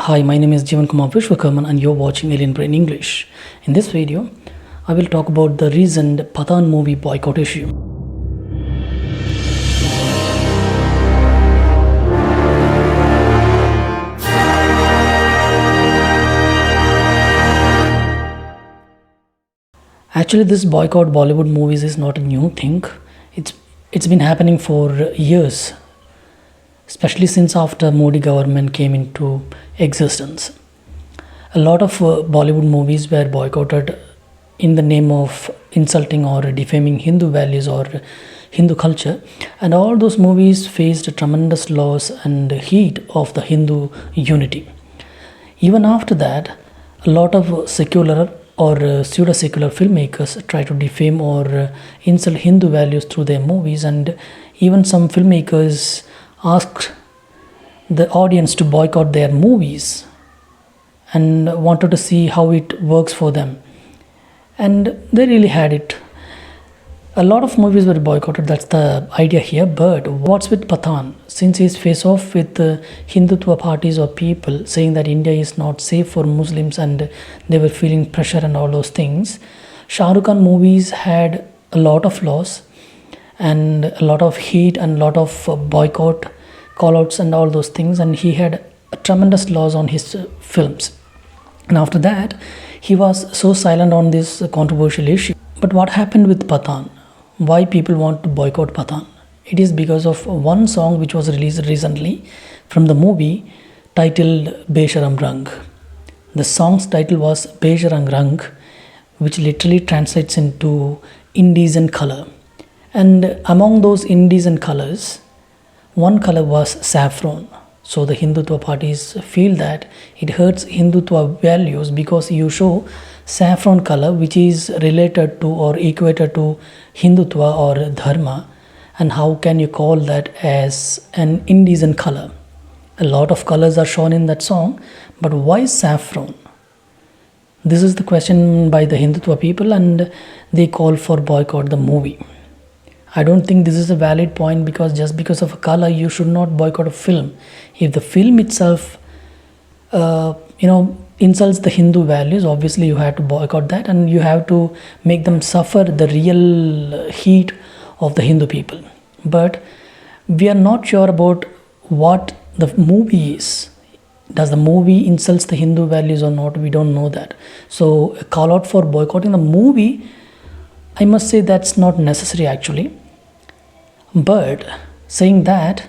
Hi, my name is Jivan Kumar Vishwakaman and you're watching Alien Brain English. In this video, I will talk about the recent Pathaan movie boycott issue. Actually, this boycott Bollywood movies is not a new thing. It's been happening for years, especially since after Modi government came into existence. A lot of Bollywood movies were boycotted in the name of insulting or defaming Hindu values or Hindu culture, and all those movies faced a tremendous loss and heat of the Hindu unity. Even after that, a lot of secular or pseudo-secular filmmakers try to defame or insult Hindu values through their movies, and even some filmmakers asked the audience to boycott their movies and wanted to see how it works for them. And they really had it. A lot of movies were boycotted, that's the idea here. But what's with Pathaan? Since he's face off with Hindutva parties or people saying that India is not safe for Muslims and they were feeling pressure and all those things, Shah Rukh Khan movies had a lot of loss and a lot of heat and a lot of boycott callouts and all those things, and he had a tremendous loss on his films. And after that, he was so silent on this controversial issue. But what happened with Pathaan? Why people want to boycott Pathaan? It is because of one song which was released recently from the movie titled Besharam Rang. The song's title was Besharam Rang, which literally translates into indecent color. And among those indecent colors, one color was saffron. So the Hindutva parties feel that it hurts Hindutva values because you show saffron color which is related to or equated to Hindutva or Dharma, and how can you call that as an indecent color? A lot of colors are shown in that song, but why saffron? This is the question by the Hindutva people, and they call for boycott the movie. I don't think this is a valid point, because just because of a color you should not boycott a film. If the film itself insults the Hindu values, obviously you have to boycott that, and you have to make them suffer the real heat of the Hindu people. But we are not sure about what the movie is. Does the movie insults the Hindu values or not? We don't know that. So a call out for boycotting the movie, I must say that's not necessary actually. But saying that,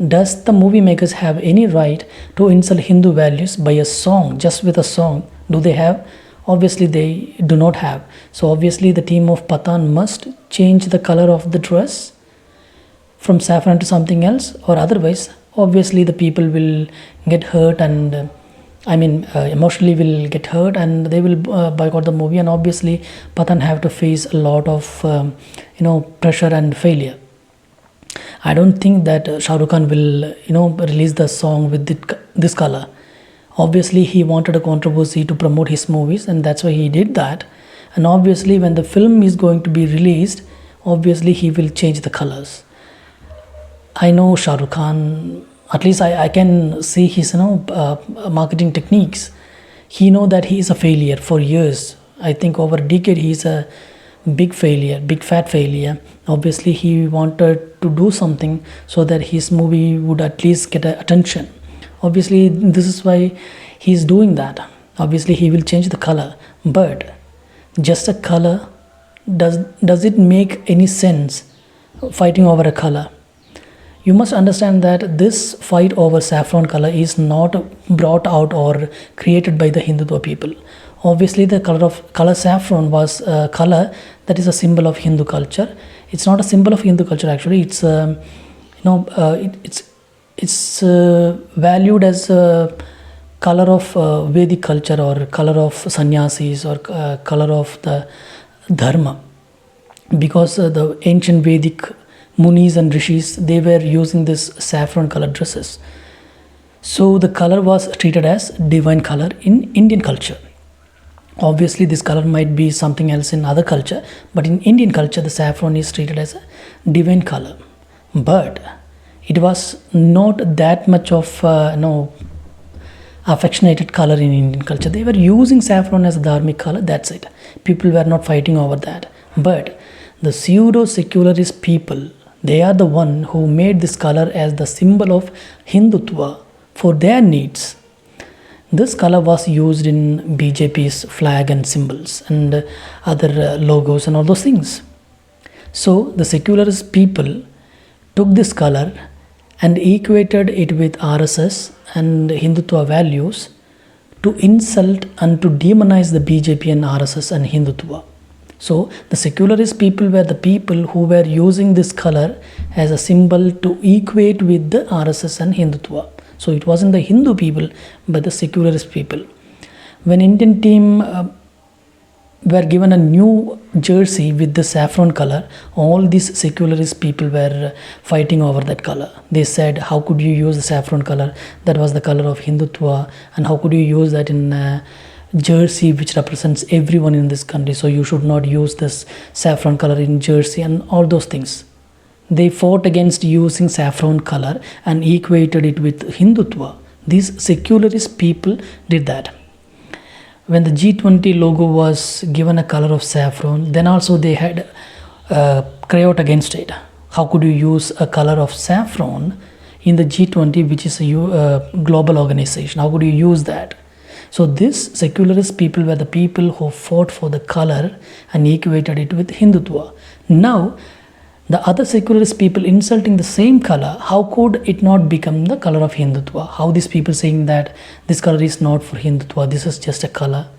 does the movie makers have any right to insult Hindu values by a song, just with a song? Do they have? Obviously they do not have. So obviously the team of Pathaan must change the color of the dress from saffron to something else, or otherwise obviously the people will get hurt and emotionally will get hurt, and they will boycott the movie, and obviously Pathaan have to face a lot of pressure and failure. I don't think that Shah Rukh Khan will release the song with this color. Obviously he wanted a controversy to promote his movies, and that's why he did that. And obviously when the film is going to be released, obviously he will change the colors. I know Shah Rukh Khan, at least I can see his marketing techniques. He know that he is a failure for years. I think over a decade he is a big failure, big fat failure. Obviously he wanted to do something so that his movie would at least get attention. Obviously this is why he is doing that. Obviously he will change the color, but just a color, does it make any sense fighting over a color? You must understand that this fight over saffron color is not brought out or created by the Hindutva people. Obviously the color saffron was a color that is a symbol of Hindu culture. It's not a symbol of Hindu culture actually. It's valued as a color of Vedic culture, or color of sannyasis, or color of the Dharma, because the ancient Vedic Munis and Rishis, they were using this saffron colored dresses. So the color was treated as divine color in Indian culture. Obviously this color might be something else in other culture, but in Indian culture the saffron is treated as a divine color. But it was not that much of affectionated color in Indian culture. They were using saffron as a dharmic color, that's it. People were not fighting over that. But the pseudo secularist people, they are the one who made this color as the symbol of Hindutva for their needs. This color was used in BJP's flag and symbols and other logos and all those things. So the secularist people took this color and equated it with RSS and Hindutva values to insult and to demonize the BJP and RSS and Hindutva. So the secularist people were the people who were using this color as a symbol to equate with the RSS and Hindutva. So it wasn't the Hindu people but the secularist people. When Indian team were given a new jersey with the saffron color, all these secularist people were fighting over that color. They said, how could you use the saffron color? That was the color of Hindutva, and how could you use that in a jersey which represents everyone in this country? So you should not use this saffron color in jersey and all those things. They fought against using saffron color and equated it with Hindutva. These secularist people did that. When the G20 logo was given a color of saffron, then also they had cry out against it. How could you use a color of saffron in the G20, which is a global organization? How could you use that? So these secularist people were the people who fought for the color and equated it with Hindutva. Now, the other secularist people insulting the same color, how could it not become the color of Hindutva? How these people saying that this color is not for Hindutva, this is just a color?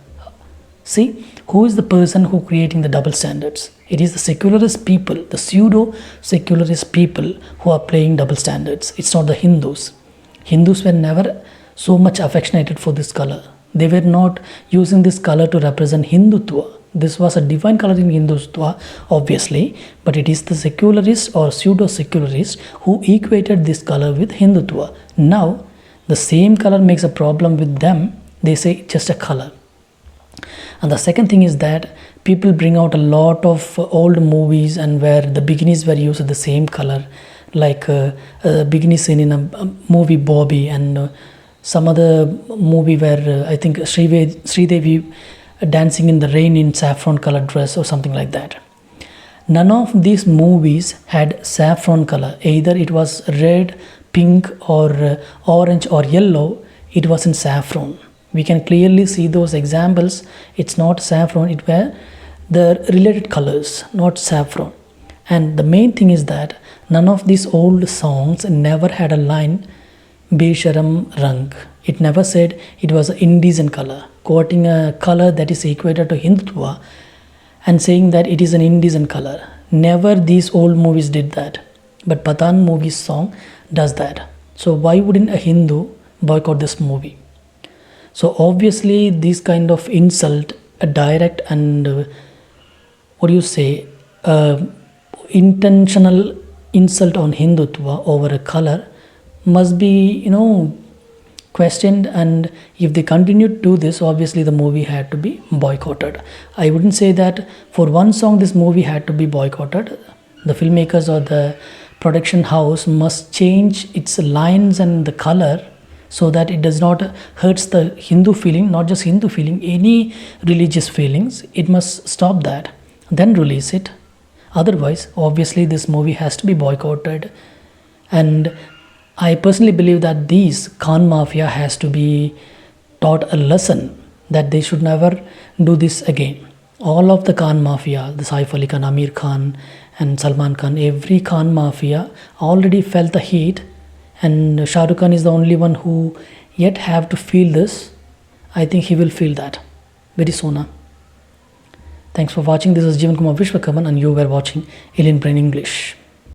See, who is the person who creating the double standards? It is the secularist people, the pseudo-secularist people who are playing double standards. It's not the Hindus. Hindus were never so much affectionated for this color. They were not using this color to represent Hindutva. This was a divine color in Hindutva, obviously, but it is the secularist or pseudo-secularist who equated this color with Hindutva. Now, the same color makes a problem with them. They say just a color. And the second thing is that people bring out a lot of old movies and where the bikinis were used the same color, like a bikini scene in a movie Bobby and some other movie where I think Sridevi dancing in the rain in saffron colored dress or something like that. None of these movies had saffron color. Either it was red, pink or orange or yellow. It was in saffron. We can clearly see those examples. It's not saffron, it were the related colors, not saffron. And the main thing is that none of these old songs never had a line Besharam Rang. It never said it was an indecent color, quoting a color that is equated to Hindutva and saying that it is an indecent color. Never these old movies did that. But Pathaan movie's song does that. So why wouldn't a Hindu boycott this movie? So obviously this kind of insult, a direct and intentional insult on Hindutva over a color must be, questioned, and if they continue to do this, obviously the movie had to be boycotted. I wouldn't say that for one song this movie had to be boycotted. The filmmakers or the production house must change its lines and the color so that it does not hurts the Hindu feeling, not just Hindu feeling, any religious feelings. It must stop that, then release it. Otherwise, obviously this movie has to be boycotted. And I personally believe that these Khan Mafia has to be taught a lesson that they should never do this again. All of the Khan Mafia, the Saif Ali Khan, Amir Khan and Salman Khan, every Khan Mafia already felt the heat, and Shah Rukh Khan is the only one who yet have to feel this. I think he will feel that very soon. Thanks for watching. This is Jivan Kumar Vishwakaman and you were watching Alien Brain English.